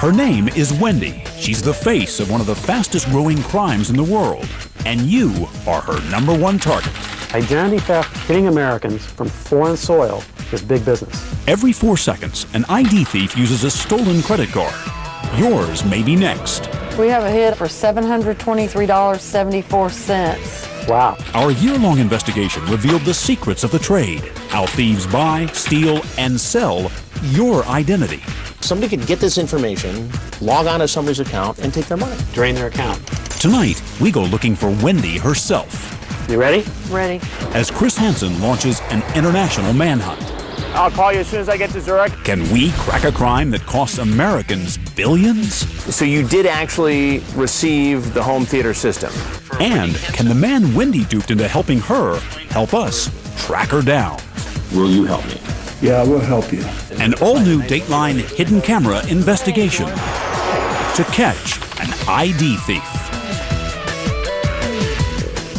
Her name is Wendy. She's the face of one of the fastest growing crimes in the world. And you are her #1 target. Identity theft hitting Americans from foreign soil is big business. Every 4 seconds, an ID thief uses a stolen credit card. Yours may be next. We have a hit for $723.74. Wow. Our year-long investigation revealed the secrets of the trade, how thieves buy, steal, and sell your identity. Somebody could get this information, log on to somebody's account, and take their money. Drain their account. Tonight, we go looking for Wendy herself. You ready? Ready. As Chris Hansen launches an international manhunt. I'll call you as soon as I get to Zurich. Can we crack a crime that costs Americans billions? So you did actually receive the home theater system. And can the man Wendy duped into helping her help us track her down? Will you help me? Yeah, we'll help you. An all-new Dateline hidden camera investigation to catch an ID thief.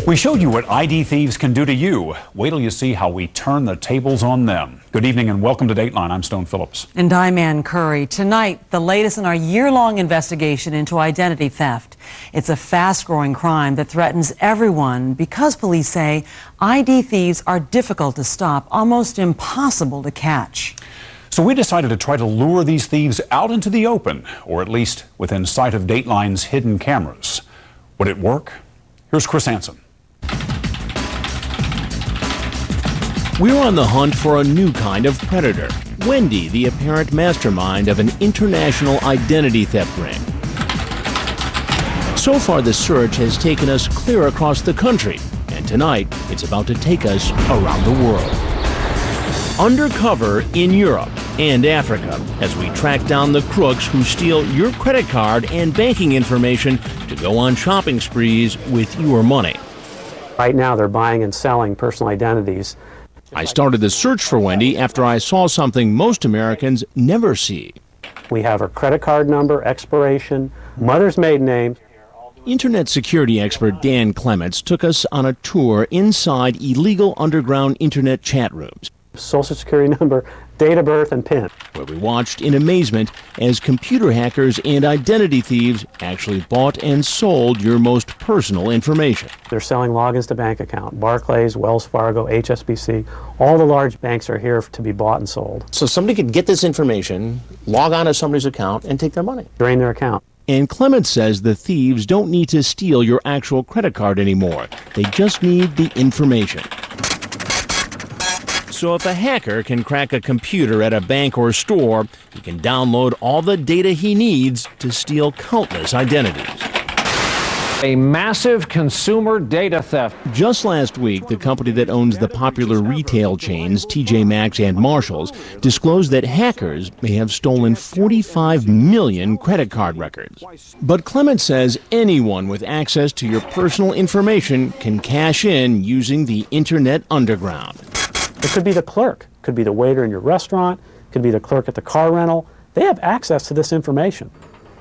We showed you what ID thieves can do to you. Wait till you see how we turn the tables on them. Good evening and welcome to Dateline. I'm Stone Phillips. And I'm Ann Curry. Tonight, the latest in our year-long investigation into identity theft. It's a fast-growing crime that threatens everyone because police say ID thieves are difficult to stop, almost impossible to catch. So we decided to try to lure these thieves out into the open, or at least within sight of Dateline's hidden cameras. Would it work? Here's Chris Hansen. We're on the hunt for a new kind of predator. Wendy, the apparent mastermind of an international identity theft ring. So far, the search has taken us clear across the country, and tonight, it's about to take us around the world. Undercover in Europe and Africa, as we track down the crooks who steal your credit card and banking information to go on shopping sprees with your money. Right now, they're buying and selling personal identities. I started the search for Wendy after I saw something most Americans never see. We have her credit card number, expiration, mother's maiden name. Internet security expert Dan Clements took us on a tour inside illegal underground internet chat rooms, Social security number, date of birth, and PIN. where we watched in amazement as computer hackers and identity thieves actually bought and sold your most personal information. They're selling logins to bank account. Barclays, Wells Fargo, HSBC, all the large banks are here to be bought and sold. So somebody could get this information, log on to somebody's account, and take their money. Drain their account. And Clements says the thieves don't need to steal your actual credit card anymore. They just need the information. So if a hacker can crack a computer at a bank or store, he can download all the data he needs to steal countless identities. A massive consumer data theft. Just last week, the company that owns the popular retail chains TJ Maxx and Marshalls disclosed that hackers may have stolen 45 million credit card records. But Clement says anyone with access to your personal information can cash in using the Internet Underground. It could be the clerk, could be the waiter in your restaurant, could be the clerk at the car rental. They have access to this information.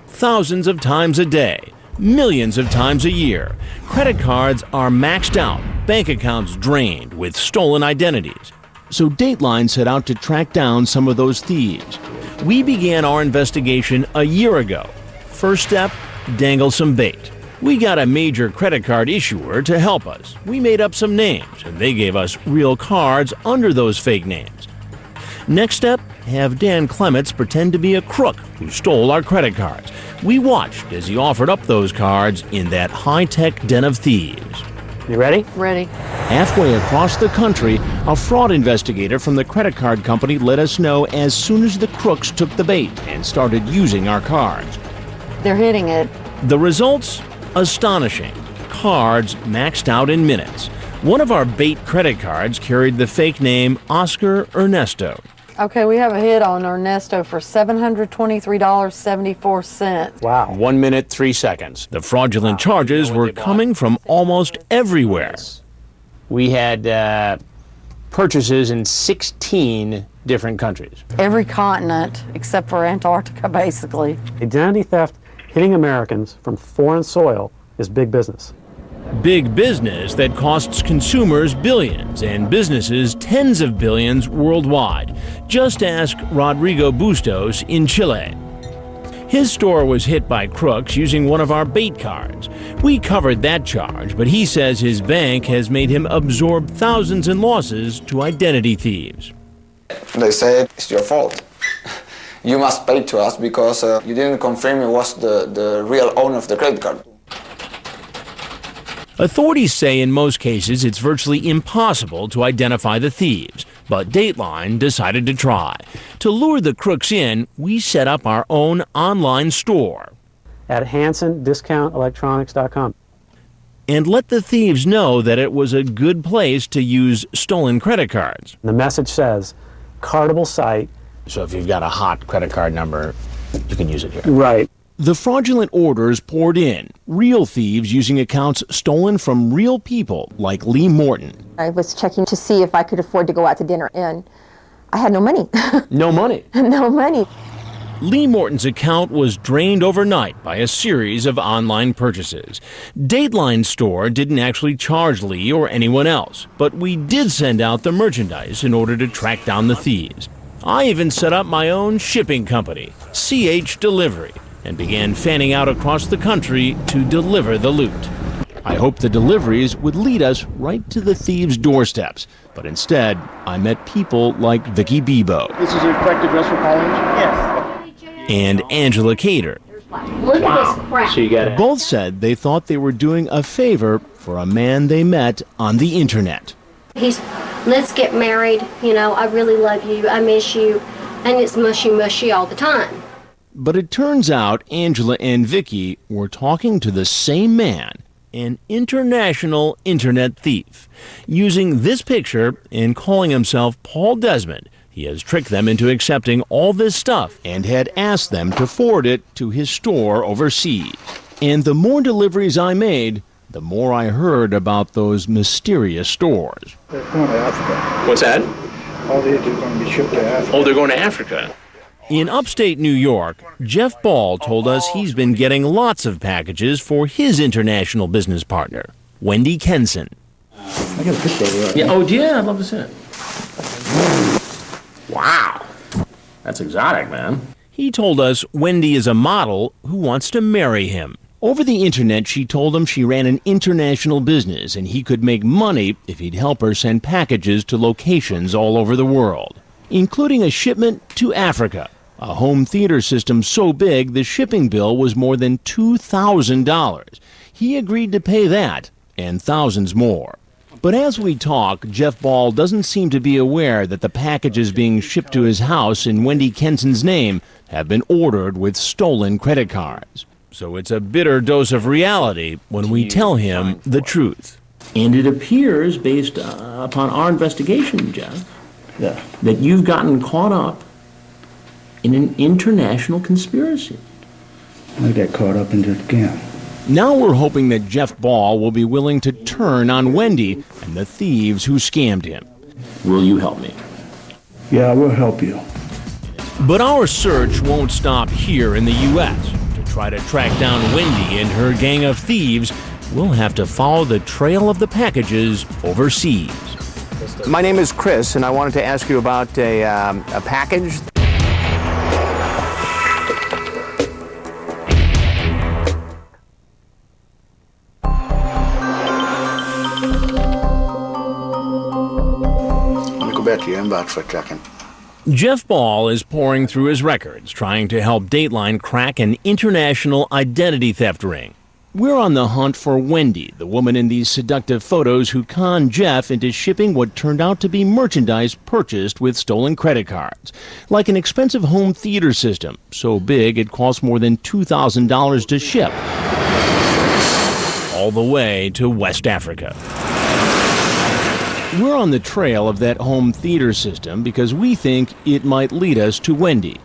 Thousands of times a day, millions of times a year, credit cards are maxed out, bank accounts drained with stolen identities. So Dateline set out to track down some of those thieves. We began our investigation a year ago. First step, dangle some bait. We got a major credit card issuer to help us. We made up some names, and they gave us real cards under those fake names. Next step, have Dan Clements pretend to be a crook who stole our credit cards. We watched as he offered up those cards in that high-tech den of thieves. You ready? Ready. Halfway across the country, a fraud investigator from the credit card company let us know as soon as the crooks took the bait and started using our cards. They're hitting it. The results? Astonishing. Cards maxed out in minutes. One of our bait credit cards carried the fake name Oscar Ernesto. Okay, we have a hit on Ernesto for $723.74. Wow. 1 minute, 3 seconds. The fraudulent charges were coming from almost everywhere. We had purchases in 16 different countries. Every continent except for Antarctica, basically. Identity theft hitting Americans from foreign soil is big business. Big business that costs consumers billions and businesses tens of billions worldwide. Just ask Rodrigo Bustos in Chile. His store was hit by crooks using one of our bait cards. We covered that charge, but he says his bank has made him absorb thousands in losses to identity thieves. They said, it's your fault. You must pay to us because you didn't confirm it was the real owner of the credit card. Authorities say in most cases it's virtually impossible to identify the thieves, but Dateline decided to try. To lure the crooks in, we set up our own online store At HansonDiscountElectronics.com. and let the thieves know that it was a good place to use stolen credit cards. The message says, cardable site. So if you've got a hot credit card number, you can use it here. Right. The fraudulent orders poured in, real thieves using accounts stolen from real people like Lee Morton. I was checking to see if I could afford to go out to dinner, and I had no money. No money. No money. Lee Morton's account was drained overnight by a series of online purchases. Dateline's store didn't actually charge Lee or anyone else, but we did send out the merchandise in order to track down the thieves. I even set up my own shipping company, CH Delivery, and began fanning out across the country to deliver the loot. I hoped the deliveries would lead us right to the thieves' doorsteps, but instead, I met people like Vicky Bebo. This is the correct address for college? Yes. And Angela Cater. Look at this crap. So you got it. Both said they thought they were doing a favor for a man they met on the internet. Let's get married, I really love you, I miss you, and it's mushy all the time. But it turns out Angela and Vicky were talking to the same man, an international internet thief. Using this picture and calling himself Paul Desmond, he has tricked them into accepting all this stuff and had asked them to forward it to his store overseas. And the more deliveries I made, the more I heard about those mysterious stores. They're going to Africa. What's that? All these are going to be shipped to Africa. Oh, they're going to Africa. In upstate New York, Jeff Ball told us he's been getting lots of packages for his international business partner, Wendy Kenson. I got a picture of it. Yeah. Oh, yeah. I'd love to see it. Wow. That's exotic, man. He told us Wendy is a model who wants to marry him. Over the internet, she told him she ran an international business and he could make money if he'd help her send packages to locations all over the world, including a shipment to Africa, a home theater system so big the shipping bill was more than $2,000. He agreed to pay that and thousands more. But as we talk, Jeff Ball doesn't seem to be aware that the packages being shipped to his house in Wendy Kenson's name have been ordered with stolen credit cards. So it's a bitter dose of reality when we tell him the truth. And it appears, based upon our investigation, Jeff, that you've gotten caught up in an international conspiracy. I got caught up into it again. Now we're hoping that Jeff Ball will be willing to turn on Wendy and the thieves who scammed him. Will you help me? Yeah, we'll help you. But our search won't stop here in the U.S. To try to track down Wendy and her gang of thieves, we'll have to follow the trail of the packages overseas. My name is Chris, and I wanted to ask you about a package. Let me go back to your inbox for a second. Jeff Ball is pouring through his records, trying to help Dateline crack an international identity theft ring. We're on the hunt for Wendy, the woman in these seductive photos who conned Jeff into shipping what turned out to be merchandise purchased with stolen credit cards, like an expensive home theater system, so big it cost more than $2,000 to ship, all the way to West Africa. We're on the trail of that home theater system because we think it might lead us to Wendy,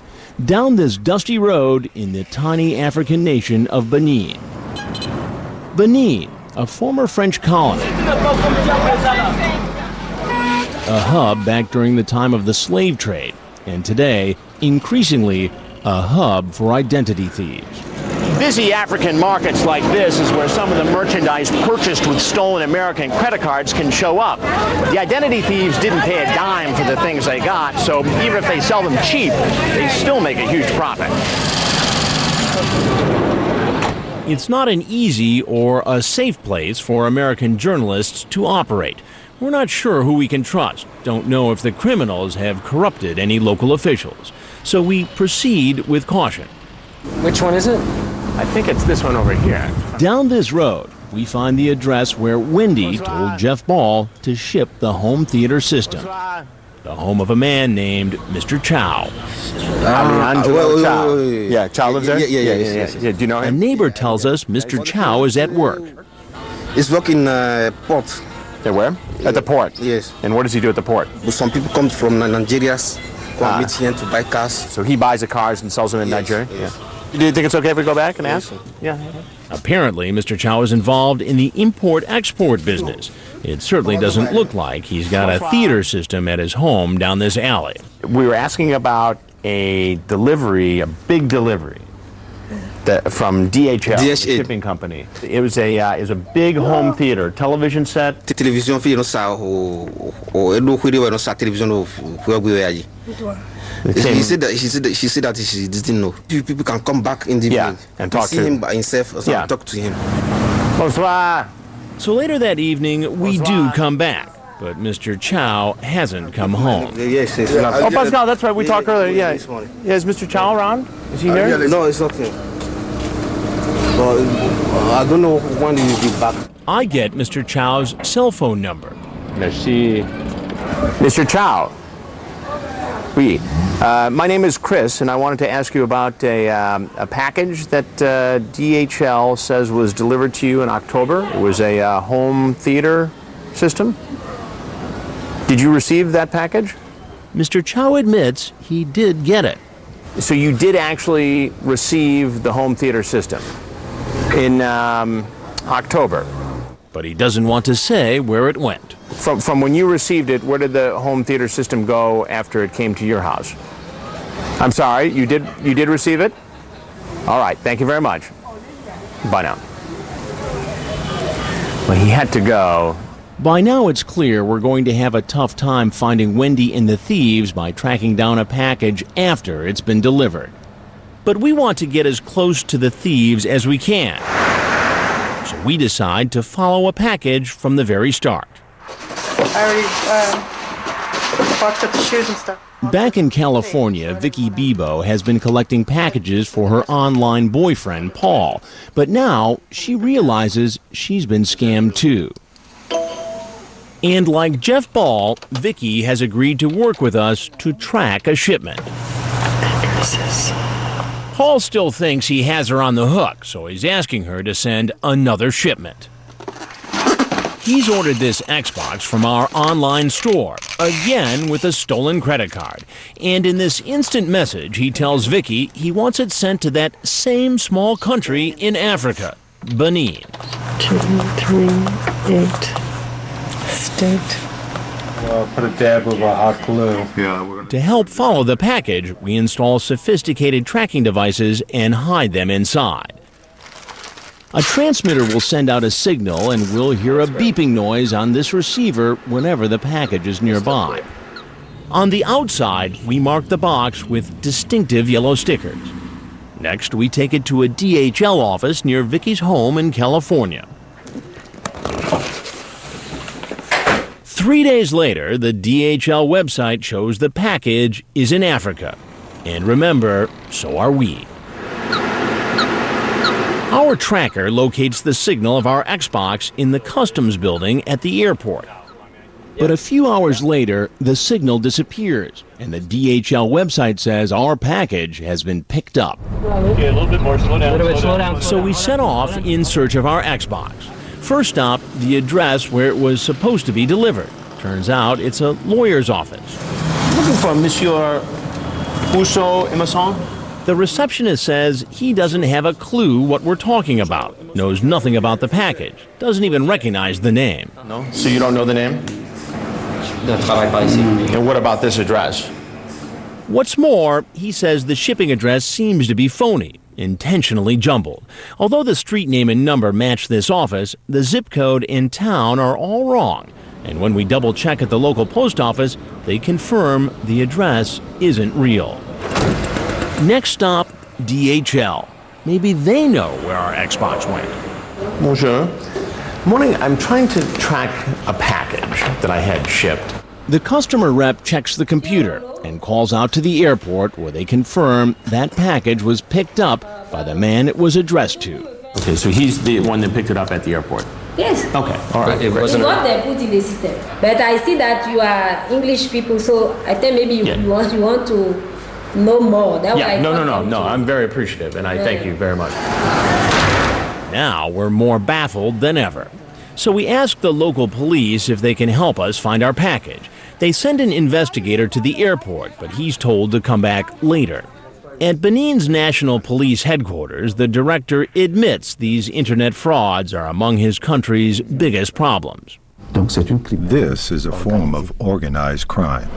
down this dusty road in the tiny African nation of Benin. Benin, a former French colony, a hub back during the time of the slave trade, and today, increasingly, a hub for identity thieves. Busy African markets like this is where some of the merchandise purchased with stolen American credit cards can show up. The identity thieves didn't pay a dime for the things they got, so even if they sell them cheap, they still make a huge profit. It's not an easy or a safe place for American journalists to operate. We're not sure who we can trust, don't know if the criminals have corrupted any local officials. So we proceed with caution. Which one is it? I think it's this one over here. Down this road, we find the address where Wendy told Jeff Ball to ship the home theater system. The home of a man named Mr. Chow. Alejandro Chow. Yeah, Chow lives there? Yeah. Do you know A him? neighbor tells us Mr. Chow is at work. He's working port. At where? At the port? Yes. And what does he do at the port? Some people come from Nigeria, come meet here to buy cars. So he buys the cars and sells them in Nigeria? Yes. Yeah. Do you think it's okay if we go back and ask? Yeah. Apparently, Mr. Chow is involved in the import-export business. It certainly doesn't look like he's got a theater system at his home down this alley. We were asking about a delivery, a big delivery, from DHL, the shipping company. It was a big home theater, television set. Television fi no sa o edo khiri no sa television o yaji. She said that she didn't know. People can come back in the evening and talk to him by himself or talk to him. Bonsoir. So later that evening, we do come back, but Mr. Chow hasn't come home. Yes. Oh, Pascal, that's right. We talked earlier. Yeah. Is Mr. Chow around? Is he here? No, it's not him. But I don't know when he will be back. I get Mr. Chow's cell phone number. Merci. Mr. Chow. Oui. My name is Chris, and I wanted to ask you about a package that DHL says was delivered to you in October. It was a home theater system. Did you receive that package? Mr. Chow admits he did get it. So you did actually receive the home theater system in October. But he doesn't want to say where it went. From when you received it, where did the home theater system go after it came to your house? I'm sorry, you did receive it? All right, thank you very much. Bye now. Well, he had to go. By now it's clear we're going to have a tough time finding Wendy and the thieves by tracking down a package after it's been delivered. But we want to get as close to the thieves as we can. So we decide to follow a package from the very start. I already boxed up the shoes and stuff. Back in California, Vicky Bebo has been collecting packages for her online boyfriend, Paul. But now she realizes she's been scammed too. And like Jeff Ball, Vicky has agreed to work with us to track a shipment. Paul still thinks he has her on the hook, so he's asking her to send another shipment. He's ordered this Xbox from our online store, again with a stolen credit card. And in this instant message, he tells Vicky he wants it sent to that same small country in Africa, Benin. 238 state. Well, put a dab of a hot glue. To help follow the package, we install sophisticated tracking devices and hide them inside. A transmitter will send out a signal and we'll hear a beeping noise on this receiver whenever the package is nearby. On the outside, we mark the box with distinctive yellow stickers. Next, we take it to a DHL office near Vicky's home in California. 3 days later, the DHL website shows the package is in Africa. And remember, so are we. Our tracker locates the signal of our Xbox in the customs building at the airport. But a few hours later, the signal disappears, and the DHL website says our package has been picked up. Okay, a little bit more. Slow down. So we set off in search of our Xbox. First stop, the address where it was supposed to be delivered. Turns out it's a lawyer's office. Looking for Monsieur Rousseau Emerson? The receptionist says he doesn't have a clue what we're talking about, knows nothing about the package, doesn't even recognize the name. No? So you don't know the name? And what about this address? What's more, he says the shipping address seems to be phony, intentionally jumbled. Although the street name and number match this office, the zip code and town are all wrong. And when we double check at the local post office, they confirm the address isn't real. Next stop, DHL. Maybe they know where our Xbox went. Bonjour. Morning, I'm trying to track a package that I had shipped. The customer rep checks the computer and calls out to the airport where they confirm that package was picked up by the man it was addressed to. Okay, so he's the one that picked it up at the airport. Yes. Okay, all right. It wasn't what they put in the system. But I see that you are English people, so I think maybe you want to know more. That No. I'm very appreciative, and I thank you very much. Now we're more baffled than ever. So we ask the local police if they can help us find our package. They send an investigator to the airport, but he's told to come back later. At Benin's National Police Headquarters, the director admits these internet frauds are among his country's biggest problems. This is a form of organized crime.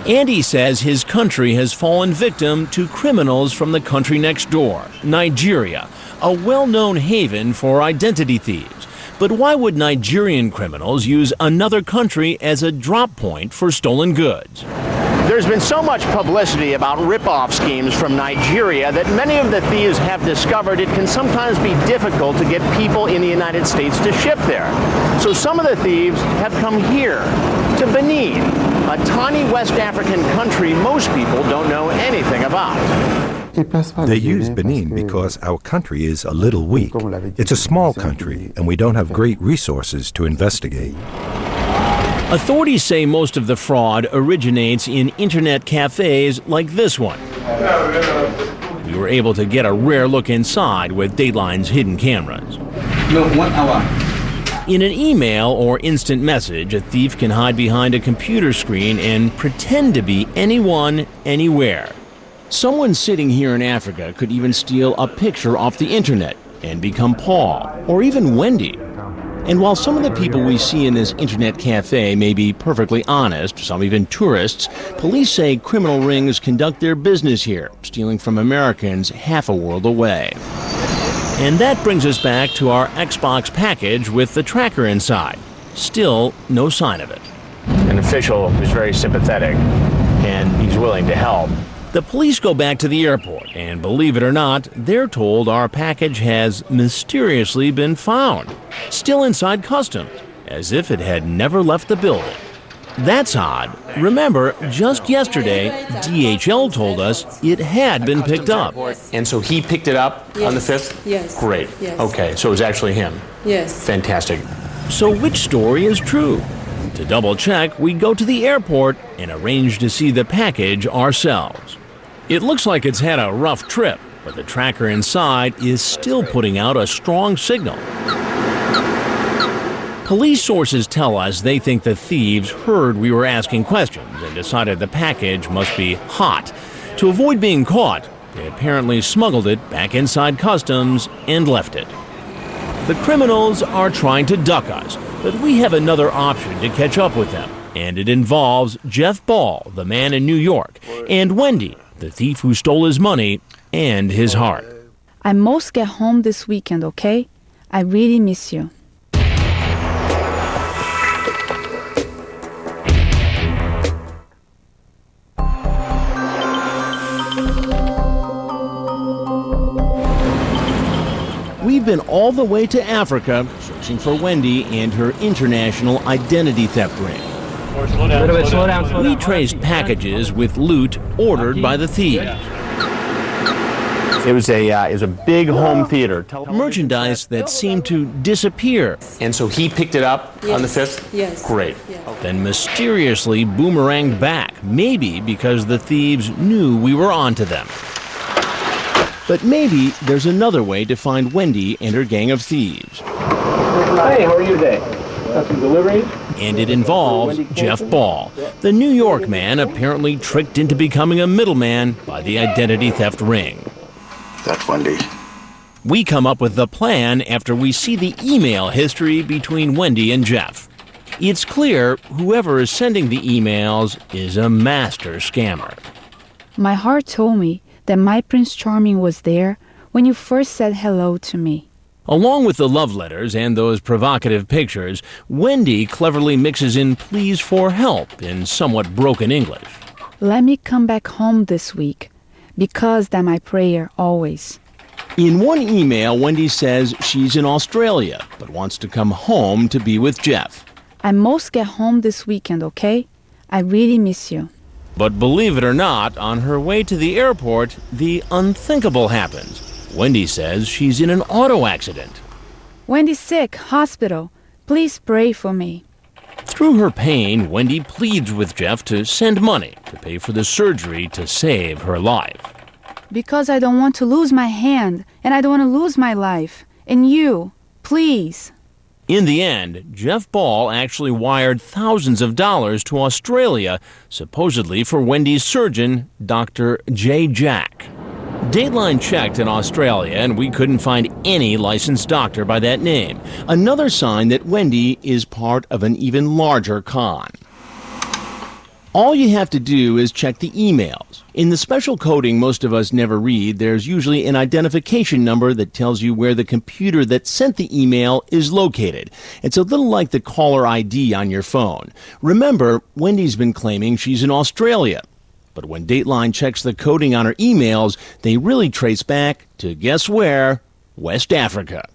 Andy says his country has fallen victim to criminals from the country next door, Nigeria, a well-known haven for identity thieves. But why would Nigerian criminals use another country as a drop point for stolen goods? There's been so much publicity about rip-off schemes from Nigeria that many of the thieves have discovered it can sometimes be difficult to get people in the United States to ship there. So some of the thieves have come here, to Benin, a tiny West African country most people don't know anything about. They use Benin because our country is a little weak. It's a small country, and we don't have great resources to investigate. Authorities say most of the fraud originates in internet cafes like this one. We were able to get a rare look inside with Dateline's hidden cameras. No, 1 hour. In an email or instant message, a thief can hide behind a computer screen and pretend to be anyone, anywhere. Someone sitting here in Africa could even steal a picture off the internet and become Paul, or even Wendy. And while some of the people we see in this internet cafe may be perfectly honest, some even tourists, police say criminal rings conduct their business here, stealing from Americans half a world away. And that brings us back to our Xbox package with the tracker inside. Still no sign of it. An official is very sympathetic, and he's willing to help. The police go back to the airport, and believe it or not, they're told our package has mysteriously been found, still inside customs, as if it had never left the building. That's odd. Remember, just yesterday, DHL told us it had been picked up. And so he picked it up on the 5th? Yes. Great. Yes. Okay, so it was actually him. Yes. Fantastic. So which story is true? To double check, we go to the airport and arrange to see the package ourselves. It looks like it's had a rough trip, but the tracker inside is still putting out a strong signal. Police sources tell us they think the thieves heard we were asking questions and decided the package must be hot. To avoid being caught, they apparently smuggled it back inside customs and left it. The criminals are trying to duck us, but we have another option to catch up with them, and it involves Jeff Ball, the man in New York, and Wendy, the thief who stole his money and his heart. I must get home this weekend, okay? I really miss you. We've been all the way to Africa searching for Wendy and her international identity theft ring. Slow down. We traced packages with loot ordered by the thieves. It was a big home theater. Merchandise that seemed to disappear. And so he picked it up on the 5th? Yes. Great. Yes. Then mysteriously boomeranged back, maybe because the thieves knew we were onto them. But maybe there's another way to find Wendy and her gang of thieves. Hey, how are you today? Got some deliveries? And it involves Jeff Ball, the New York man apparently tricked into becoming a middleman by the identity theft ring. That's Wendy. We come up with the plan after we see the email history between Wendy and Jeff. It's clear whoever is sending the emails is a master scammer. My heart told me that my Prince Charming was there when you first said hello to me. Along with the love letters and those provocative pictures, Wendy cleverly mixes in pleas for help in somewhat broken English. Let me come back home this week. because that's my prayer always. In one email, Wendy says she's in Australia, but wants to come home to be with Jeff. I must get home this weekend, okay? I really miss you. But believe it or not, on her way to the airport, the unthinkable happens. Wendy says she's in an auto accident. Wendy's sick, hospital. Please pray for me. Through her pain, Wendy pleads with Jeff to send money to pay for the surgery to save her life. Because I don't want to lose my hand, and I don't want to lose my life. And you, please. In the end, Jeff Ball actually wired thousands of dollars to Australia, supposedly for Wendy's surgeon, Dr. J. Jack. Dateline checked in Australia, and we couldn't find any licensed doctor by that name. Another sign that Wendy is part of an even larger con. All you have to do is check the emails. In the special coding most of us never read, there's usually an identification number that tells you where the computer that sent the email is located. It's a little like the caller ID on your phone. Remember, Wendy's been claiming she's in Australia. But when Dateline checks the coding on her emails, they really trace back to, guess where? West Africa.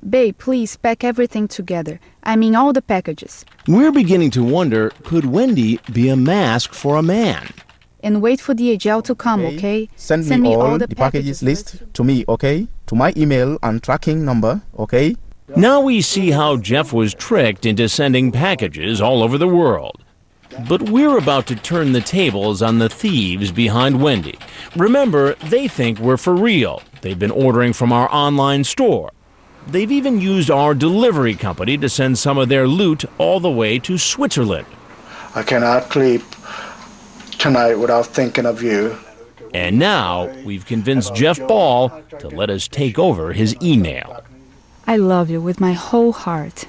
Babe, please pack everything together. I mean all the packages. We're beginning to wonder, could Wendy be a mask for a man? And wait for DHL to come, okay? Send me all the packages list to me, okay? To my email and tracking number, okay? Now we see how Jeff was tricked into sending packages all over the world. But we're about to turn the tables on the thieves behind Wendy. Remember, they think we're for real. They've been ordering from our online store. They've even used our delivery company to send some of their loot all the way to Switzerland. I cannot sleep tonight without thinking of you. And now we've convinced Jeff Ball to let us take over his email. I love you with my whole heart.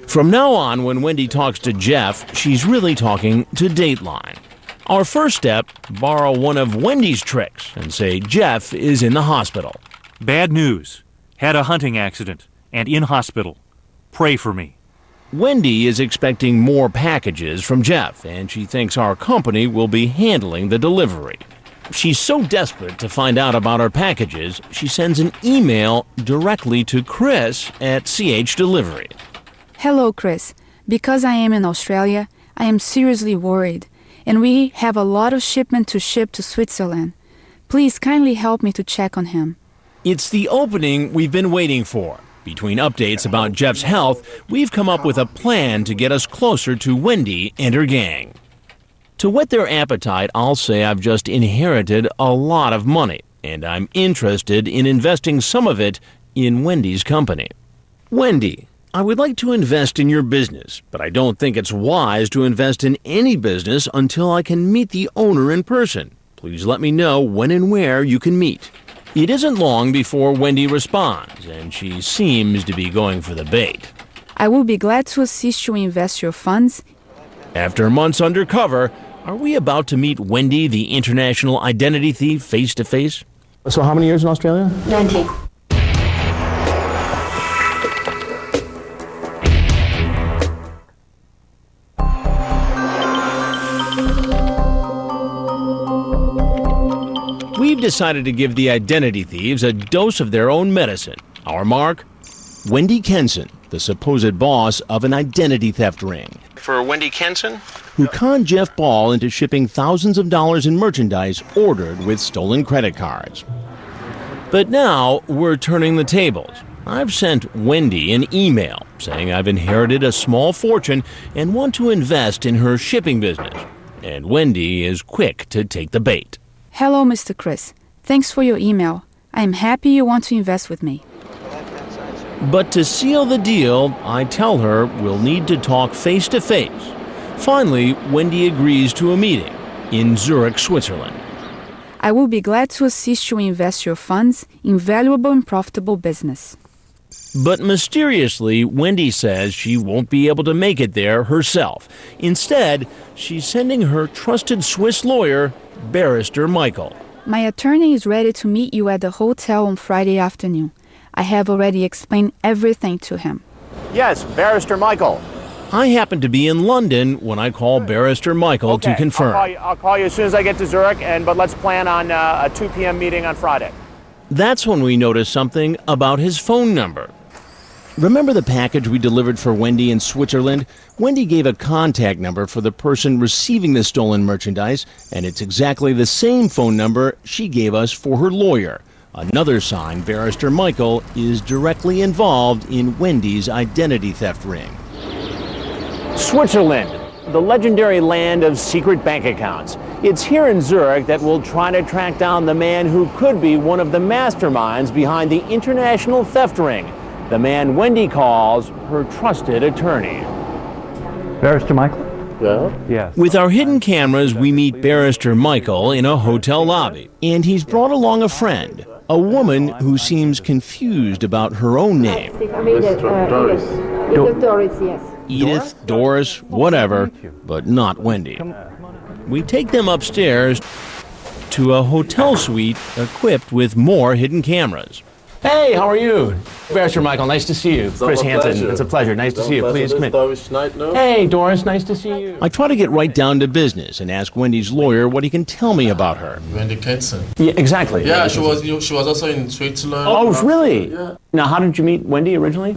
From now on, when Wendy talks to Jeff, she's really talking to Dateline. Our first step, borrow one of Wendy's tricks and say Jeff is in the hospital. Bad news. Had a hunting accident and in hospital. Pray for me. Wendy is expecting more packages from Jeff, and she thinks our company will be handling the delivery. She's so desperate to find out about our packages, she sends an email directly to Chris at CH Delivery. Hello, Chris. Because I am in Australia, I am seriously worried, and we have a lot of shipment to ship to Switzerland. Please kindly help me to check on him. It's the opening we've been waiting for. Between updates about Jeff's health, we've come up with a plan to get us closer to Wendy and her gang. To whet their appetite, I'll say I've just inherited a lot of money, and I'm interested in investing some of it in Wendy's company. Wendy, I would like to invest in your business, but I don't think it's wise to invest in any business until I can meet the owner in person. Please let me know when and where you can meet. It isn't long before Wendy responds, and she seems to be going for the bait. I will be glad to assist you invest your funds. After months undercover, are we about to meet Wendy, the international identity thief, face to face? So how many years in Australia? 19. We've decided to give the identity thieves a dose of their own medicine. Our mark? Wendy Kenson, the supposed boss of an identity theft ring. For Wendy Kenson? Who conned Jeff Ball into shipping thousands of dollars in merchandise ordered with stolen credit cards. But now we're turning the tables. I've sent Wendy an email saying I've inherited a small fortune and want to invest in her shipping business. And Wendy is quick to take the bait. Hello, Mr. Chris. Thanks for your email. I am happy you want to invest with me. But to seal the deal, I tell her we'll need to talk face to face. Finally, Wendy agrees to a meeting in Zurich, Switzerland. I will be glad to assist you invest your funds in valuable and profitable business. But mysteriously, Wendy says she won't be able to make it there herself. Instead, she's sending her trusted Swiss lawyer, Barrister Michael. My attorney is ready to meet you at the hotel on Friday afternoon. I have already explained everything to him. Yes, Barrister Michael. I happen to be in London when I call Barrister Michael to confirm. I'll call you as soon as I get to Zurich, but let's plan on a 2 p.m. meeting on Friday. That's when we notice something about his phone number. Remember the package we delivered for Wendy in Switzerland? Wendy gave a contact number for the person receiving the stolen merchandise, and it's exactly the same phone number she gave us for her lawyer. Another sign Barrister Michael is directly involved in Wendy's identity theft ring. Switzerland, the legendary land of secret bank accounts. It's here in Zurich that we'll try to track down the man who could be one of the masterminds behind the international theft ring. The man Wendy calls her trusted attorney. Barrister Michael? Well? Yes. With our hidden cameras, we meet Barrister Michael in a hotel lobby, and he's brought along a friend, a woman who seems confused about her own name. Edith Doris, yes. Edith, Doris, whatever, but not Wendy. We take them upstairs to a hotel suite equipped with more hidden cameras. Hey, how are you? Barrister Michael, nice to see you. Chris Hansen, it's a pleasure. Nice to see you. Please come in. Hey, Doris, nice to see you. I try to get right down to business and ask Wendy's lawyer what he can tell me about her. Wendy Kenson. Yeah, exactly. Yeah, she was also in Switzerland. Oh, really? Yeah. Now, how did you meet Wendy originally?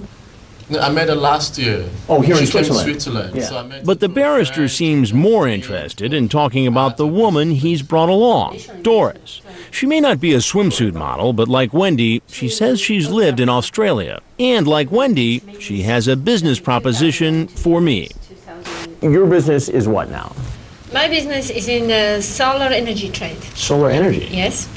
I met her last year. Oh, here in She came to Switzerland. Switzerland. Yeah. So I met But the barrister seems more interested in talking about the woman he's brought along, Doris. She may not be a swimsuit model, but like Wendy, she says she's lived in Australia. And like Wendy, she has a business proposition for me. Your business is what now? My business is in solar energy trade. Solar energy? Yes.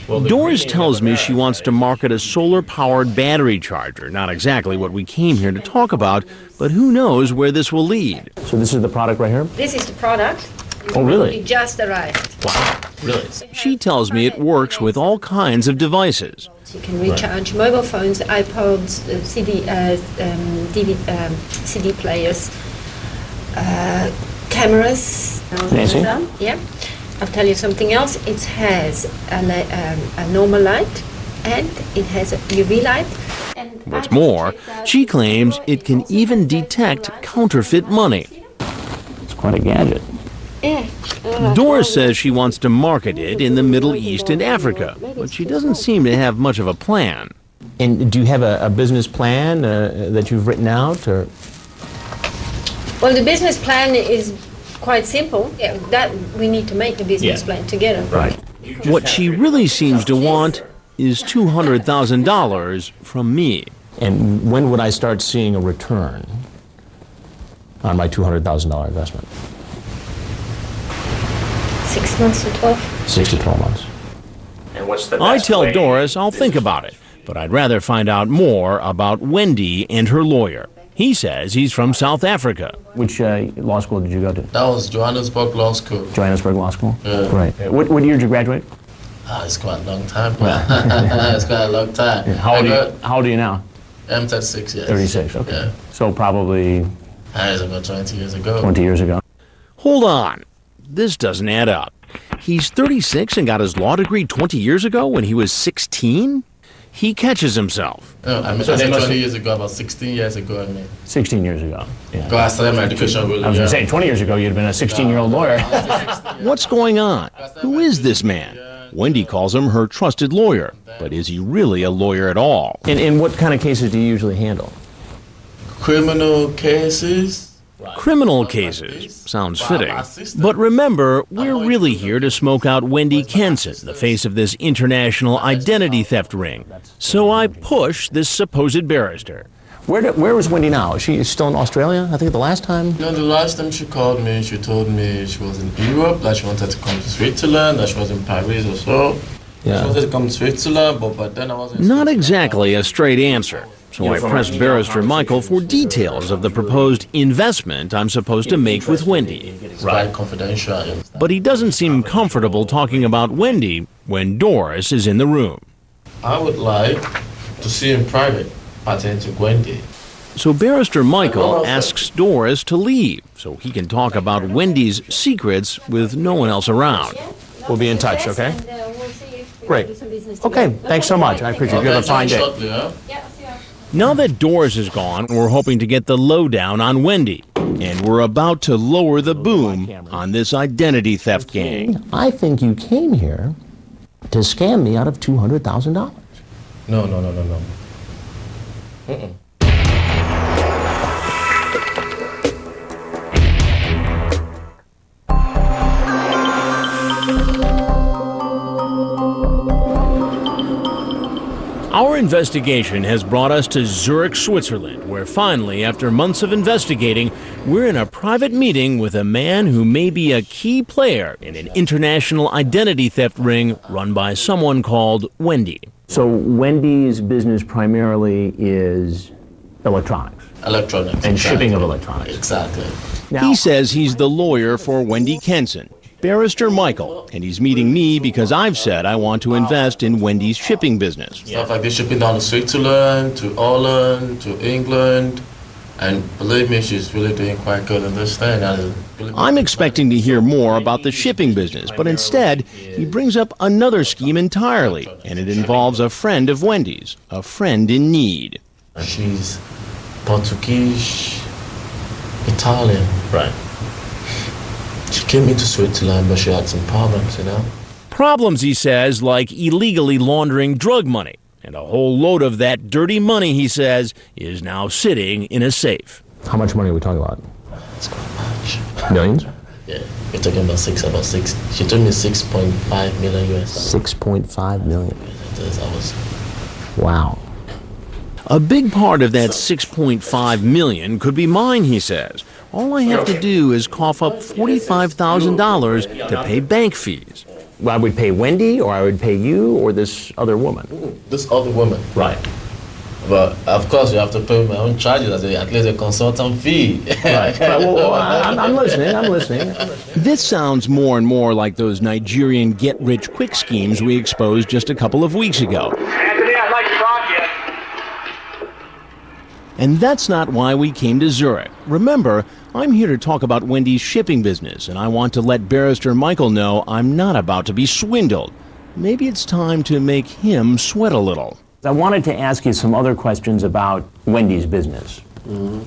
Doris tells me she wants to market a solar-powered battery charger. Not exactly what we came here to talk about, but who knows where this will lead. So this is the product right here? This is the product. Oh, really? It just arrived. Wow, really? She tells me it works with all kinds of devices. You can recharge mobile phones, iPods, CD players, cameras. Nancy? Yeah. I'll tell you something else. It has a normal light and it has a UV light. What's more, she claims it can even detect counterfeit money. It's quite a gadget. Yeah. Doris says she wants to market it in the Middle East and Africa, but she doesn't seem to have much of a plan. And do you have a business plan that you've written out? Or? Well, the business plan is quite simple. Yeah, that we need to make the business plan together. Right. What she really seems to want is $200,000 from me. And when would I start seeing a return on my $200,000 investment? 6 months to 12. 6 to 12 months. And what's the I tell Doris I'll think about it, but I'd rather find out more about Wendy and her lawyer. He says he's from South Africa. Which law school did you go to? That was Johannesburg Law School. Johannesburg Law School? Yeah. Right. What year did you graduate? It's quite a long time. It's quite a long time. Yeah. How old are you now? I'm 36 years. 36, okay. Yeah. So probably... It's about 20 years ago. 20 years ago. Hold on. This doesn't add up. He's 36 and got his law degree 20 years ago when he was 16? He catches himself. No, I mean, I said 20 years ago, about 16 years ago, I mean. 16 years ago. Yeah. Because I started my education really I was going young. to say, 20 years ago, you'd have been a 16-year-old lawyer. What's going on? Who is this man? Wendy calls him her trusted lawyer, but is he really a lawyer at all? And what kind of cases do you usually handle? Criminal cases. Criminal cases. Sounds fitting. But remember, we're really here to smoke out Wendy Kenson, the face of this international identity theft ring. So I push this supposed barrister. Where was Wendy now? Is she still in Australia? I think the last time? No, the last time she called me, she told me she was in Europe, that she wanted to come to Switzerland, that she was in Paris or so. Yeah. She wanted to come to Switzerland, but then I wasn't. Not exactly a straight answer. So I press Barrister Michael for details of the proposed investment I'm supposed to make with Wendy. It's quite confidential. But he doesn't seem comfortable talking about Wendy when Doris is in the room. I would like to see in private pertaining to Wendy. So Barrister Michael asks Doris to leave so he can talk about Wendy's secrets with no one else around. We'll be in touch, okay? We'll see if we Great. can do some business Okay, together. thanks so much. I appreciate it. You have a fine day. Shortly, huh? Yeah, see you. Now that Doris is gone, we're hoping to get the lowdown on Wendy. And we're about to lower the boom on this identity theft gang. I think you came here to scam me out of $200,000. No. Mm-mm. Our investigation has brought us to Zurich, Switzerland, where finally, after months of investigating, we're in a private meeting with a man who may be a key player in an international identity theft ring run by someone called Wendy. So Wendy's business primarily is electronics. Electronics. And exactly. shipping of electronics. Exactly. He says he's the lawyer for Wendy Kenson, Barrister Michael, and he's meeting me because I've said I want to invest in Wendy's shipping business. Stuff like this shipping down to Switzerland, to Holland, to England, and believe me, she's really doing quite good in this thing. I'm expecting to hear more about the shipping business, but instead, he brings up another scheme entirely, and it involves a friend of Wendy's, a friend in need. She's Portuguese, Italian. Right. She came into Switzerland, but she had some problems, you know? Problems, he says, like illegally laundering drug money. And a whole load of that dirty money, he says, is now sitting in a safe. How much money are we talking about? It's quite much. Millions? Yeah, we're talking about six. She told me 6.5 million US. 6.5 million. Wow. A big part of that 6.5 million could be mine, he says. All I have to do is cough up $45,000 to pay bank fees. Well, I would pay Wendy, or I would pay you, or this other woman. This other woman. Right. But of course, you have to pay my own charges, at least a consultant fee. Right. Well, I'm listening. This sounds more and more like those Nigerian get-rich-quick schemes we exposed just a couple of weeks ago. Anthony, I'd like to talk to you. And that's not why we came to Zurich. Remember, I'm here to talk about Wendy's shipping business, and I want to let Barrister Michael know I'm not about to be swindled. Maybe it's time to make him sweat a little. I wanted to ask you some other questions about Wendy's business. Mm-hmm.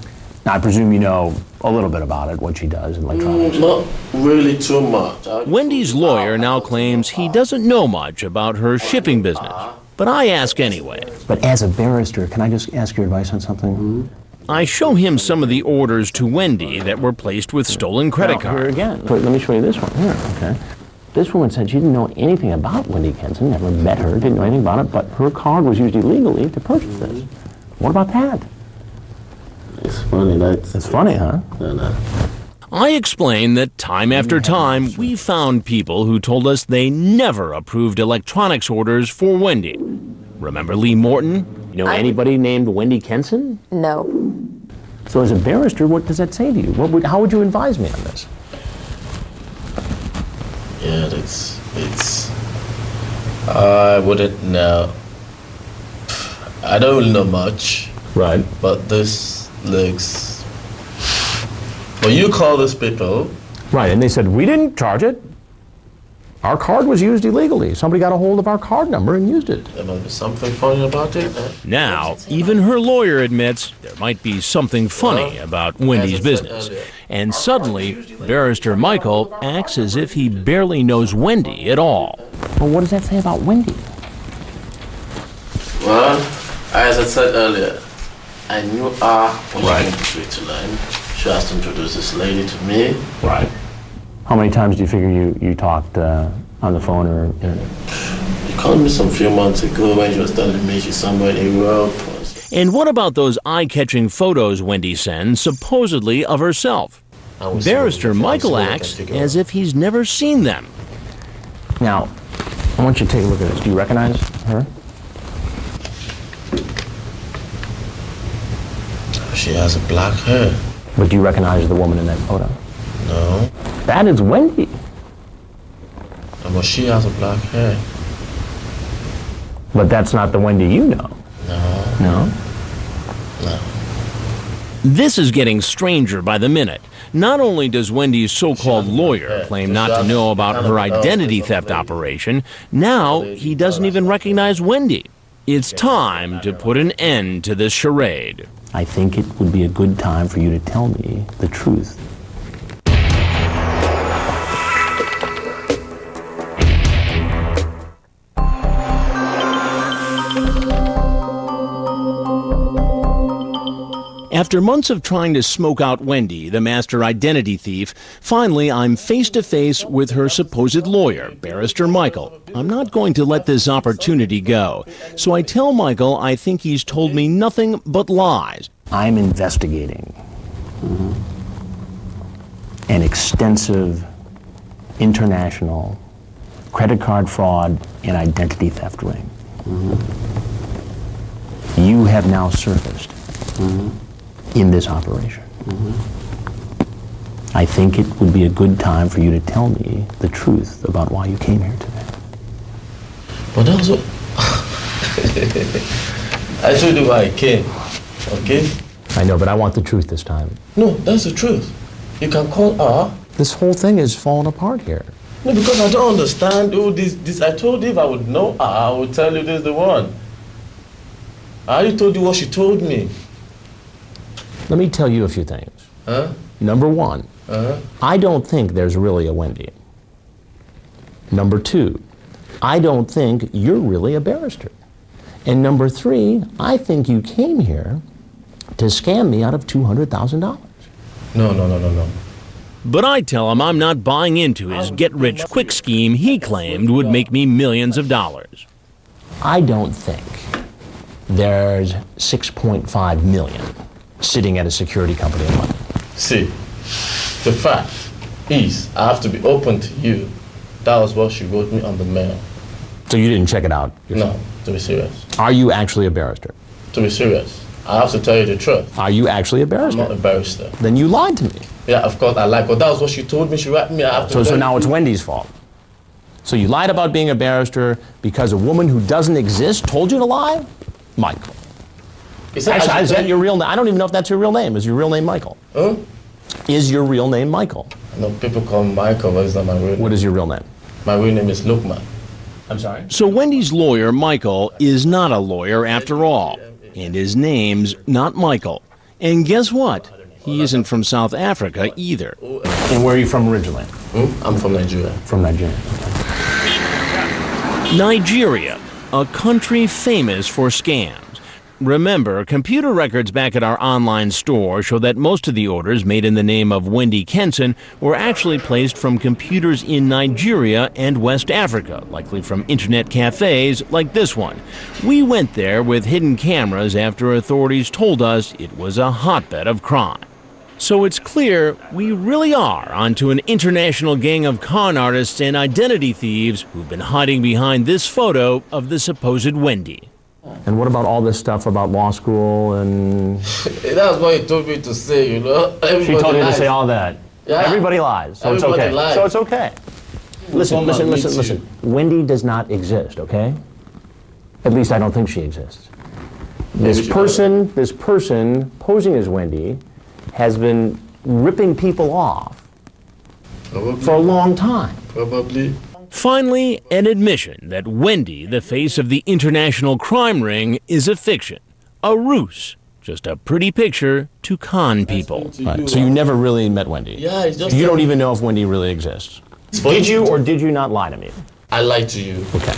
Now, I presume you know a little bit about it, what she does in electronics. Not really too much. Wendy's lawyer now claims he doesn't know much about her shipping business. But I ask anyway. But as a barrister, can I just ask your advice on something? Mm-hmm. I show him some of the orders to Wendy that were placed with stolen credit cards. Here again. Wait, let me show you this one. Here, okay. This woman said she didn't know anything about Wendy Kenson, never met her, didn't know anything about it, but her card was used illegally to purchase this. What about that? It's funny. It's funny, huh? No. I explain that time after time, we found people who told us they never approved electronics orders for Wendy. Remember Lee Morton? You know anybody named Wendy Kenson? No. So as a barrister, what does that say to you? How would you advise me on this? Yeah, I wouldn't know. I don't really know much. Right. But this looks... Well, you call these people. Right, and they said, we didn't charge it. Our card was used illegally. Somebody got a hold of our card number and used it. There must be something funny about it. Now, even her lawyer admits there might be something funny about Wendy's business. And suddenly, Barrister Michael acts as if he barely knows Wendy at all. Well, what does that say about Wendy? Well, as I said earlier, I knew her when she came to Switzerland. She has to introduce this lady to me. Right. How many times do you figure you talked on the phone or? She called me some few months ago when she was telling me she's somewhere in Europe. And what about those eye-catching photos Wendy sends, supposedly of herself? Barrister Michael acts as if he's never seen them. Now, I want you to take a look at this. Do you recognize her? She has a black hair. But do you recognize the woman in that photo? No. That is Wendy. But she has a black hair. But that's not the Wendy you know. No? This is getting stranger by the minute. Not only does Wendy's so-called lawyer claim not to know about her identity theft operation, now he doesn't even recognize Wendy. It's time to put an end to this charade. I think it would be a good time for you to tell me the truth. After months of trying to smoke out Wendy, the master identity thief, finally I'm face to face with her supposed lawyer, Barrister Michael. I'm not going to let this opportunity go. So I tell Michael I think he's told me nothing but lies. I'm investigating an extensive international credit card fraud and identity theft ring. You have now surfaced in this operation. I think it would be a good time for you to tell me the truth about why you came here today. But that was what I told you why I came, okay? I know, but I want the truth this time. No, that's the truth. You can call her. This whole thing is falling apart here. No, because I don't understand all this. I told you if I would know her, I would tell you this is the one. I already told you what she told me. Let me tell you a few things. Number one, I don't think there's really a Wendy. Number two, I don't think you're really a barrister. And number three, I think you came here to scam me out of $200,000. No. But I tell him I'm not buying into his get-rich-quick scheme he claimed would make me millions of dollars. I don't think there's 6.5 million sitting at a security company in London. See, the fact is, I have to be open to you. That was what she wrote me on the mail. So you didn't check it out yourself? No, to be serious. Are you actually a barrister? To be serious. I have to tell you the truth. Are you actually a barrister? I'm not a barrister. Then you lied to me. Yeah, of course I lied, but that was what she told me. She wrote me. I have to so now it's Wendy's fault. So you lied about being a barrister because a woman who doesn't exist told you to lie? Michael. Is that your real name? I don't even know if that's your real name. Is your real name Michael? Huh? Is your real name Michael? No, people call me Michael, but it's not my real name. What is your real name? My real name is Lukman. I'm sorry? So Wendy's lawyer, Michael, is not a lawyer after all. And his name's not Michael. And guess what? He isn't from South Africa either. And where are you from originally? I'm from Nigeria. From Nigeria. Nigeria, a country famous for scams. Remember, computer records back at our online store show that most of the orders made in the name of Wendy Kenson were actually placed from computers in Nigeria and West Africa, likely from internet cafes like this one. We went there with hidden cameras after authorities told us it was a hotbed of crime. So it's clear we really are onto an international gang of con artists and identity thieves who've been hiding behind this photo of the supposed Wendy. And what about all this stuff about law school and... That's what he told me to say, you know. Everybody she told you lies. to say all that. Yeah. Everybody lies, so Everybody it's okay. lies. So it's okay. Listen. Wendy does not exist, okay? At least I don't think she exists. This person posing as Wendy has been ripping people off for a long time. Probably. Finally, an admission that Wendy, the face of the international crime ring, is a fiction, a ruse, just a pretty picture to con people. Right. So you never really met Wendy? Yeah, it's just... You don't even know if Wendy really exists? Did you or did you not lie to me? I lied to you. Okay.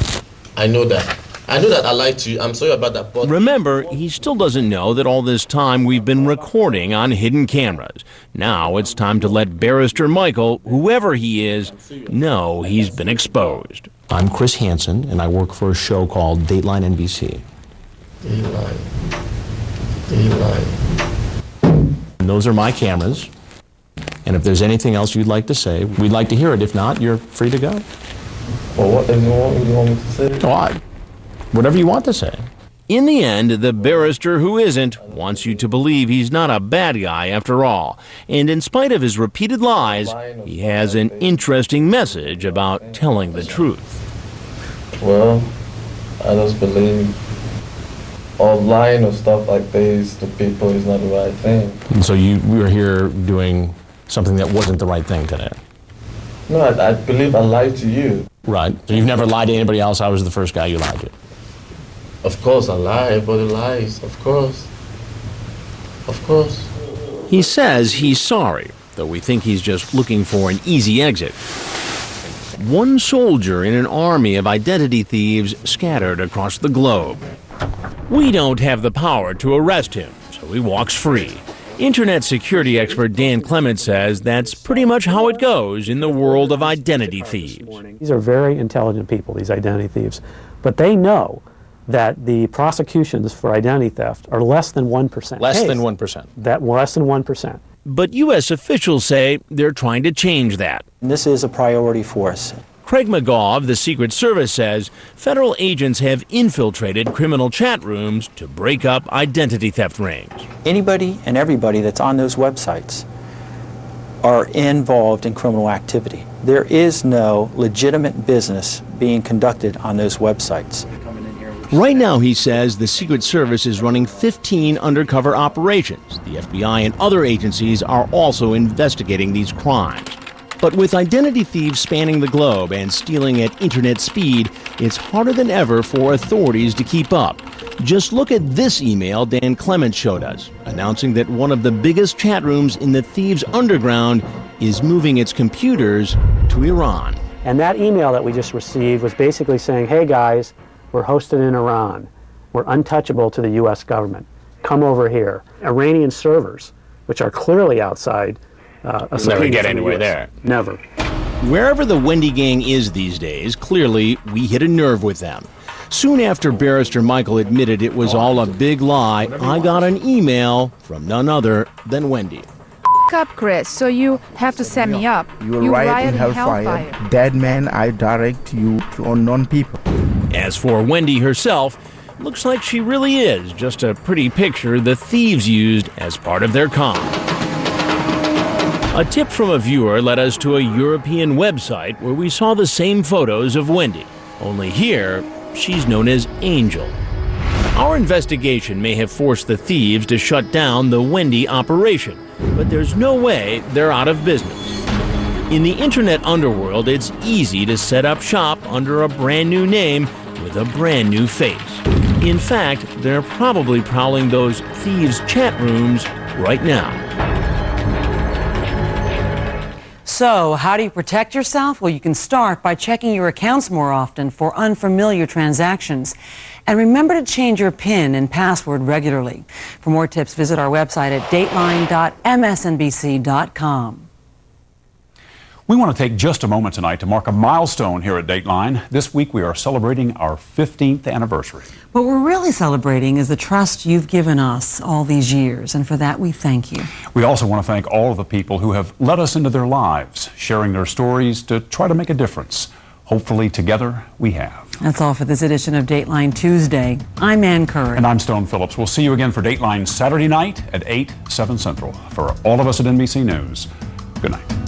I know that. I know that I lied to you. I'm sorry about that. But remember, he still doesn't know that all this time we've been recording on hidden cameras. Now it's time to let Barrister Michael, whoever he is, know he's been exposed. I'm Chris Hansen, and I work for a show called Dateline NBC. Dateline. And those are my cameras. And if there's anything else you'd like to say, we'd like to hear it. If not, you're free to go. Well, what do you want me to say? Whatever you want to say. In the end, the barrister who isn't wants you to believe he's not a bad guy after all. And in spite of his repeated lies, he has an interesting message about telling the truth. Well, I just believe all lying or stuff like this to people is not the right thing. And so we were here doing something that wasn't the right thing today. No, I believe I lied to you. Right. So you've never lied to anybody else? I was the first guy you lied to. Of course I lie, everybody lies, of course. Of course. He says he's sorry, though we think he's just looking for an easy exit. One soldier in an army of identity thieves scattered across the globe. We don't have the power to arrest him, so he walks free. Internet security expert Dan Clement says that's pretty much how it goes in the world of identity thieves. These are very intelligent people, these identity thieves, but they know that the prosecutions for identity theft are less than 1%. Less than 1%. That less than 1%. But U.S. officials say they're trying to change that. This is a priority for us. Craig McGaw of the Secret Service says federal agents have infiltrated criminal chat rooms to break up identity theft rings. Anybody and everybody that's on those websites are involved in criminal activity. There is no legitimate business being conducted on those websites. Right now, he says, the Secret Service is running 15 undercover operations. The FBI and other agencies are also investigating these crimes. But with identity thieves spanning the globe and stealing at internet speed, it's harder than ever for authorities to keep up. Just look at this email Dan Clement showed us, announcing that one of the biggest chat rooms in the thieves' underground is moving its computers to Iran. And that email that we just received was basically saying, hey guys, we're hosted in Iran. We're untouchable to the U.S. government. Come over here. Iranian servers, which are clearly outside never get anywhere there. Never. Wherever the Wendy gang is these days, clearly we hit a nerve with them. Soon after Barrister Michael admitted it was all a big lie, I got an email from none other than Wendy. Up, Chris, so you have to set me up. You riot in hellfire. Dead man, I direct you to unknown people. As for Wendy herself, looks like she really is just a pretty picture the thieves used as part of their con. A tip from a viewer led us to a European website where we saw the same photos of Wendy. Only here, she's known as Angel. Our investigation may have forced the thieves to shut down the Wendy operation, but there's no way they're out of business. In the internet underworld, it's easy to set up shop under a brand new name with a brand new face. In fact, they're probably prowling those thieves' chat rooms right now. So, how do you protect yourself? Well, you can start by checking your accounts more often for unfamiliar transactions. And remember to change your PIN and password regularly. For more tips, visit our website at dateline.msnbc.com. We want to take just a moment tonight to mark a milestone here at Dateline. This week we are celebrating our 15th anniversary. What we're really celebrating is the trust you've given us all these years, and for that we thank you. We also want to thank all of the people who have let us into their lives, sharing their stories to try to make a difference. Hopefully together we have. That's all for this edition of Dateline Tuesday. I'm Ann Curry. And I'm Stone Phillips. We'll see you again for Dateline Saturday night at 8, 7 Central. For all of us at NBC News, good night.